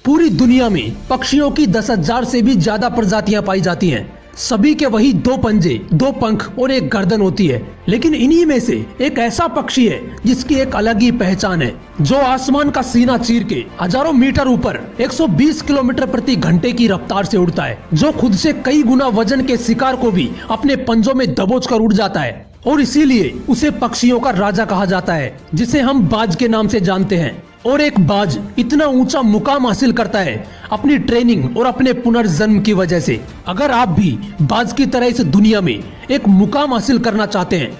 पूरी दुनिया में पक्षियों की 10,000 से भी ज्यादा प्रजातियां पाई जाती हैं। सभी के वही 2 पंजे, 2 पंख और एक गर्दन होती है। लेकिन इन्हीं में से एक ऐसा पक्षी है जिसकी एक अलग ही पहचान है, जो आसमान का सीना चीर के हजारों मीटर ऊपर 120 किलोमीटर प्रति घंटे की रफ्तार से उड़ता है, जो खुद से कई गुना वजन के शिकार को भी अपने पंजों में दबोच कर उड़ जाता है। और इसीलिए उसे पक्षियों का राजा कहा जाता है, जिसे हम बाज के नाम से जानते हैं। और एक बाज इतना ऊंचा मुकाम हासिल करता है अपनी ट्रेनिंग और अपने पुनर्जन्म की वजह से। अगर आप भी बाज की तरह इस दुनिया में एक मुकाम हासिल करना चाहते हैं,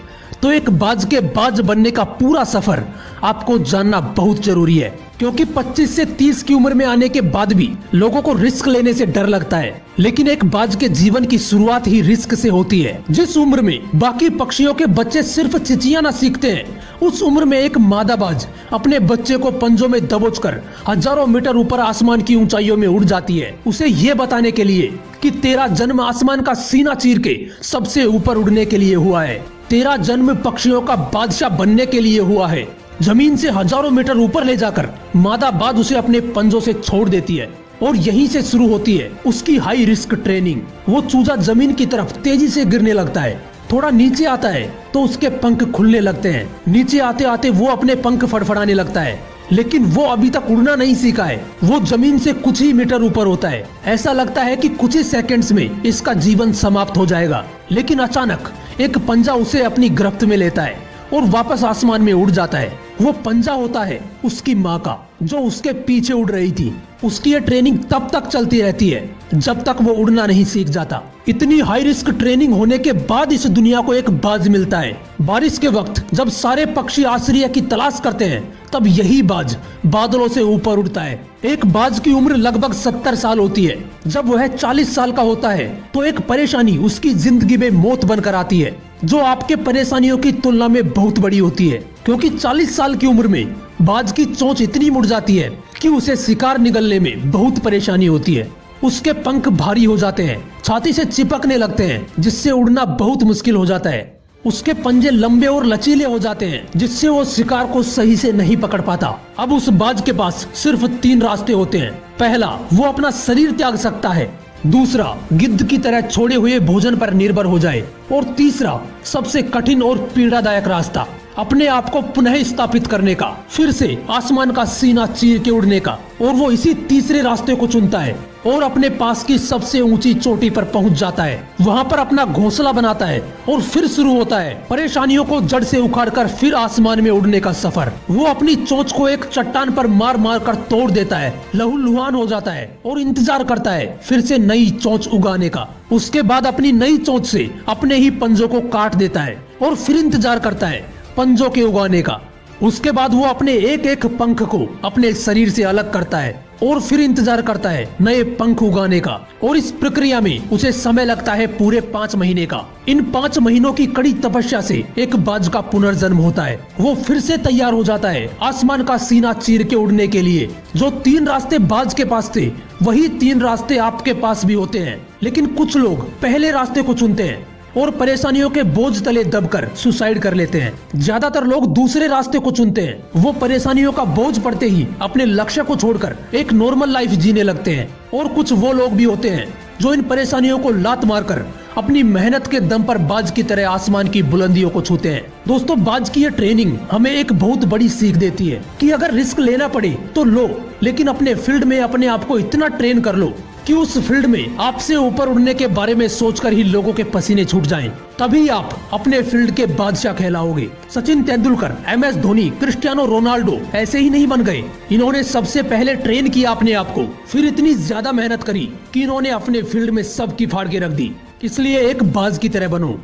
तो एक बाज के बाज बनने का पूरा सफर आपको जानना बहुत जरूरी है। क्योंकि 25 से 30 की उम्र में आने के बाद भी लोगों को रिस्क लेने से डर लगता है, लेकिन एक बाज के जीवन की शुरुआत ही रिस्क से होती है। जिस उम्र में बाकी पक्षियों के बच्चे सिर्फ चिचियाना सीखते हैं, उस उम्र में एक मादा बाज अपने बच्चे को पंजों में दबोचकर हजारों मीटर ऊपर आसमान की ऊंचाइयों में उड़ जाती है, उसे ये बताने के लिए कि तेरा जन्म आसमान का सीना चीर के सबसे ऊपर उड़ने के लिए हुआ है। तेरा जन्म पक्षियों का बादशाह बनने के लिए हुआ है। जमीन से हजारों मीटर ऊपर ले जाकर मादा बाज उसे अपने पंजों से छोड़ देती है, और यहीं से शुरू होती है उसकी हाई रिस्क ट्रेनिंग। वो चूजा जमीन की तरफ तेजी से गिरने लगता है। थोड़ा नीचे आता है तो उसके पंख खुलने लगते हैं। नीचे आते आते वो अपने पंख फड़फड़ाने लगता है, लेकिन वो अभी तक उड़ना नहीं सीखा है। वो जमीन से कुछ ही मीटर ऊपर होता है। ऐसा लगता है कि कुछ ही सेकंड्स में इसका जीवन समाप्त हो जाएगा, लेकिन अचानक एक पंजा उसे अपनी गिरफ्त में लेता है और वापस आसमान में उड़ जाता है। वो पंजा होता है उसकी माँ का, जो उसके पीछे उड़ रही थी। उसकी ये ट्रेनिंग तब तक चलती रहती है जब तक वो उड़ना नहीं सीख जाता। इतनी हाई रिस्क ट्रेनिंग होने के बाद इस दुनिया को एक बाज मिलता है। बारिश के वक्त जब सारे पक्षी आश्रय की तलाश करते हैं, तब यही बाज बादलों से ऊपर उड़ता है। एक बाज की उम्र लगभग 70 साल होती है। जब वह 40 साल का होता है तो एक परेशानी उसकी जिंदगी में मौत बनकर आती है, जो आपके परेशानियों की तुलना में बहुत बड़ी होती है। क्योंकि 40 साल की उम्र में बाज की चोंच इतनी मुड़ जाती है कि उसे शिकार निगलने में बहुत परेशानी होती है। उसके पंख भारी हो जाते हैं, छाती से चिपकने लगते हैं, जिससे उड़ना बहुत मुश्किल हो जाता है। उसके पंजे लंबे और लचीले हो जाते हैं, जिससे वो शिकार को सही से नहीं पकड़ पाता। अब उस बाज के पास सिर्फ 3 रास्ते होते हैं। पहला, वो अपना शरीर त्याग सकता है। दूसरा, गिद्ध की तरह छोड़े हुए भोजन पर निर्भर हो जाए। और तीसरा, सबसे कठिन और पीड़ादायक रास्ता, अपने आप को पुनः स्थापित करने का, फिर से आसमान का सीना चीर के उड़ने का। और वो इसी तीसरे रास्ते को चुनता है और अपने पास की सबसे ऊंची चोटी पर पहुंच जाता है। वहां पर अपना घोंसला बनाता है और फिर शुरू होता है परेशानियों को जड़ से उखाड़कर फिर आसमान में उड़ने का सफर। वो अपनी चोंच को एक चट्टान पर मार मार कर तोड़ देता है, लहूलुहान हो जाता है और इंतजार करता है फिर से नई चोंच उगाने का। उसके बाद अपनी नई चोंच से अपने ही पंजों को काट देता है और फिर इंतजार करता है पंजों के उगाने का। उसके बाद वो अपने एक एक पंख को अपने शरीर से अलग करता है और फिर इंतजार करता है नए पंख उगाने का। और इस प्रक्रिया में उसे समय लगता है पूरे 5 महीने का। इन 5 महीनों की कड़ी तपस्या से एक बाज का पुनर्जन्म होता है। वो फिर से तैयार हो जाता है आसमान का सीना चीर के उड़ने के लिए। जो 3 रास्ते बाज के पास थे, वही 3 रास्ते आपके पास भी होते हैं। लेकिन कुछ लोग पहले रास्ते को चुनते हैं और परेशानियों के बोझ तले दबकर सुसाइड कर लेते हैं। ज्यादातर लोग दूसरे रास्ते को चुनते हैं। वो परेशानियों का बोझ पड़ते ही अपने लक्ष्य को छोड़कर एक नॉर्मल लाइफ जीने लगते हैं। और कुछ वो लोग भी होते हैं जो इन परेशानियों को लात मारकर अपनी मेहनत के दम पर बाज की तरह आसमान की बुलंदियों को छूते हैं। दोस्तों, बाज की ये ट्रेनिंग हमें एक बहुत बड़ी सीख देती है कि अगर रिस्क लेना पड़े तो लो, लेकिन अपने फील्ड में अपने आप को इतना ट्रेन कर लो कि उस फील्ड में आपसे ऊपर उड़ने के बारे में सोचकर ही लोगों के पसीने छूट जाएं। तभी आप अपने फील्ड के बादशाह कहलाओगे। Sachin Tendulkar, MS Dhoni, Cristiano Ronaldo ऐसे ही नहीं बन गए। इन्होंने सबसे पहले ट्रेन किया अपने आप को, फिर इतनी ज्यादा मेहनत करी कि इन्होंने अपने फील्ड में सबकी फाड़ के रख दी। इसलिए एक बाज की तरह बनो।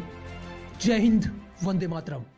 जय हिंद, वंदे मातरम।